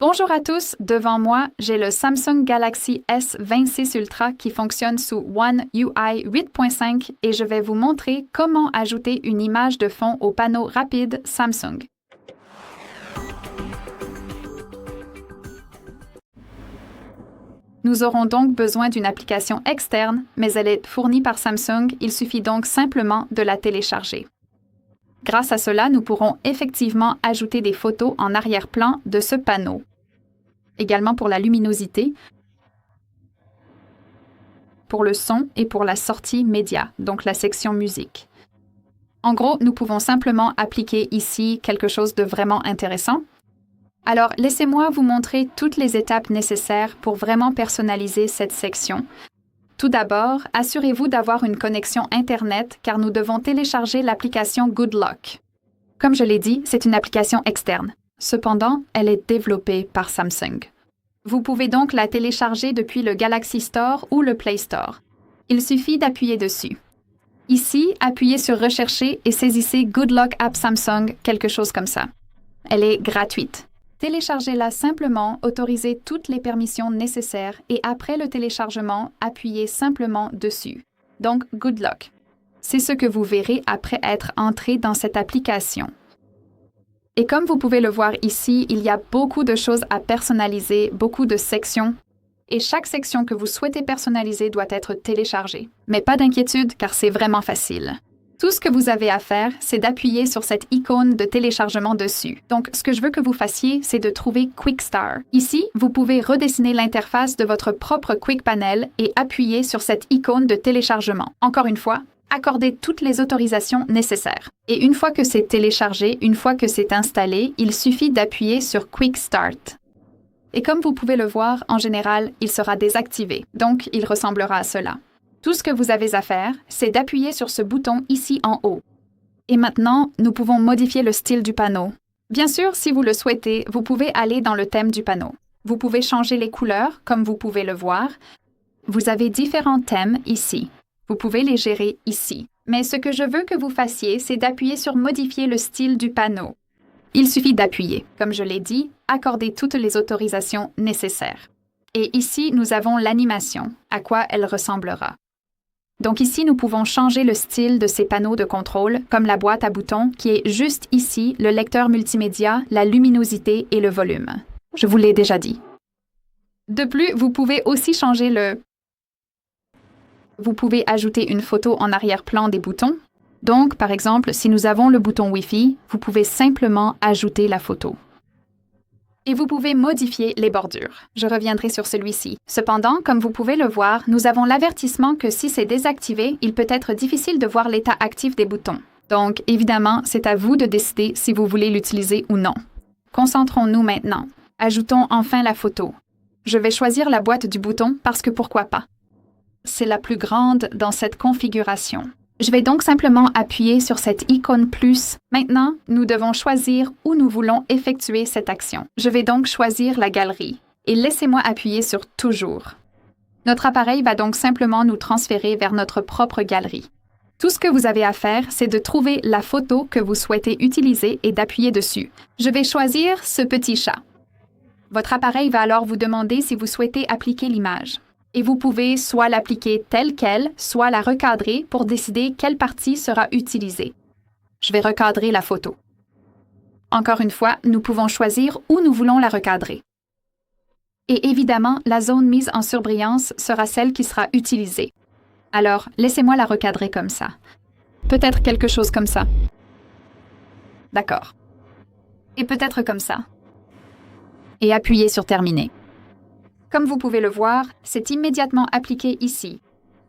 Bonjour à tous, devant moi, j'ai le Samsung Galaxy S26 Ultra qui fonctionne sous One UI 8.5 et je vais vous montrer comment ajouter une image de fond au panneau rapide Samsung. Nous aurons donc besoin d'une application externe, mais elle est fournie par Samsung, il suffit donc simplement de la télécharger. Grâce à cela, nous pourrons effectivement ajouter des photos en arrière-plan de ce panneau. Également pour la luminosité, pour le son et pour la sortie média, donc la section musique. En gros, nous pouvons simplement appliquer ici quelque chose de vraiment intéressant. Alors, laissez-moi vous montrer toutes les étapes nécessaires pour vraiment personnaliser cette section. Tout d'abord, assurez-vous d'avoir une connexion Internet car nous devons télécharger l'application GoodLock. Comme je l'ai dit, c'est une application externe. Cependant, elle est développée par Samsung. Vous pouvez donc la télécharger depuis le Galaxy Store ou le Play Store. Il suffit d'appuyer dessus. Ici, appuyez sur « Rechercher » et saisissez GoodLock App Samsung, quelque chose comme ça. Elle est gratuite. Téléchargez-la simplement, autorisez toutes les permissions nécessaires et après le téléchargement, appuyez simplement dessus. Donc, GoodLock. C'est ce que vous verrez après être entré dans cette application. Et comme vous pouvez le voir ici, il y a beaucoup de choses à personnaliser, beaucoup de sections. Et chaque section que vous souhaitez personnaliser doit être téléchargée. Mais pas d'inquiétude, car c'est vraiment facile. Tout ce que vous avez à faire, c'est d'appuyer sur cette icône de téléchargement dessus. Donc, ce que je veux que vous fassiez, c'est de trouver Quick Start. Ici, vous pouvez redessiner l'interface de votre propre Quick Panel et appuyer sur cette icône de téléchargement. Encore une fois, accordez toutes les autorisations nécessaires. Et une fois que c'est téléchargé, une fois que c'est installé, il suffit d'appuyer sur Quick Start. Et comme vous pouvez le voir, en général, il sera désactivé. Donc, il ressemblera à cela. Tout ce que vous avez à faire, c'est d'appuyer sur ce bouton ici en haut. Et maintenant, nous pouvons modifier le style du panneau. Bien sûr, si vous le souhaitez, vous pouvez aller dans le thème du panneau. Vous pouvez changer les couleurs, comme vous pouvez le voir. Vous avez différents thèmes ici. Vous pouvez les gérer ici. Mais ce que je veux que vous fassiez, c'est d'appuyer sur « Modifier le style du panneau ». Il suffit d'appuyer. Comme je l'ai dit, accordez toutes les autorisations nécessaires. Et ici, nous avons l'animation, à quoi elle ressemblera. Donc ici, nous pouvons changer le style de ces panneaux de contrôle, comme la boîte à boutons, qui est juste ici, le lecteur multimédia, la luminosité et le volume. Je vous l'ai déjà dit. De plus, vous pouvez aussi changer Vous pouvez ajouter une photo en arrière-plan des boutons. Donc, par exemple, si nous avons le bouton Wi-Fi, vous pouvez simplement ajouter la photo. Et vous pouvez modifier les bordures. Je reviendrai sur celui-ci. Cependant, comme vous pouvez le voir, nous avons l'avertissement que si c'est désactivé, il peut être difficile de voir l'état actif des boutons. Donc, évidemment, c'est à vous de décider si vous voulez l'utiliser ou non. Concentrons-nous maintenant. Ajoutons enfin la photo. Je vais choisir la boîte du bouton parce que pourquoi pas. C'est la plus grande dans cette configuration. Je vais donc simplement appuyer sur cette icône plus. Maintenant, nous devons choisir où nous voulons effectuer cette action. Je vais donc choisir la galerie et laissez-moi appuyer sur Toujours. Notre appareil va donc simplement nous transférer vers notre propre galerie. Tout ce que vous avez à faire, c'est de trouver la photo que vous souhaitez utiliser et d'appuyer dessus. Je vais choisir ce petit chat. Votre appareil va alors vous demander si vous souhaitez appliquer l'image. Et vous pouvez soit l'appliquer telle qu'elle, soit la recadrer pour décider quelle partie sera utilisée. Je vais recadrer la photo. Encore une fois, nous pouvons choisir où nous voulons la recadrer. Et évidemment, la zone mise en surbrillance sera celle qui sera utilisée. Alors, laissez-moi la recadrer comme ça. Peut-être quelque chose comme ça. D'accord. Et peut-être comme ça. Et appuyez sur Terminer. Comme vous pouvez le voir, c'est immédiatement appliqué ici.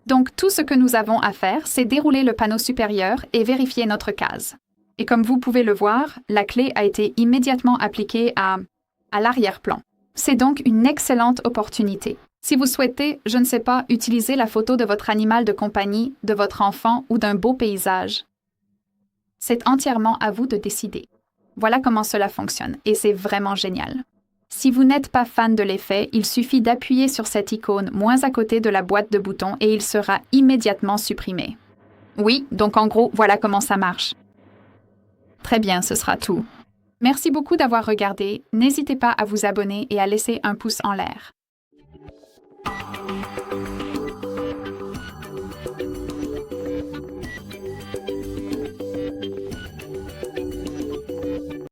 Donc, tout ce que nous avons à faire, c'est dérouler le panneau supérieur et vérifier notre case. Et comme vous pouvez le voir, la clé a été immédiatement appliquée à l'arrière-plan. C'est donc une excellente opportunité. Si vous souhaitez, je ne sais pas, utiliser la photo de votre animal de compagnie, de votre enfant ou d'un beau paysage, c'est entièrement à vous de décider. Voilà comment cela fonctionne et c'est vraiment génial. Si vous n'êtes pas fan de l'effet, il suffit d'appuyer sur cette icône moins à côté de la boîte de boutons et il sera immédiatement supprimé. Oui, donc en gros, voilà comment ça marche. Très bien, ce sera tout. Merci beaucoup d'avoir regardé. N'hésitez pas à vous abonner et à laisser un pouce en l'air.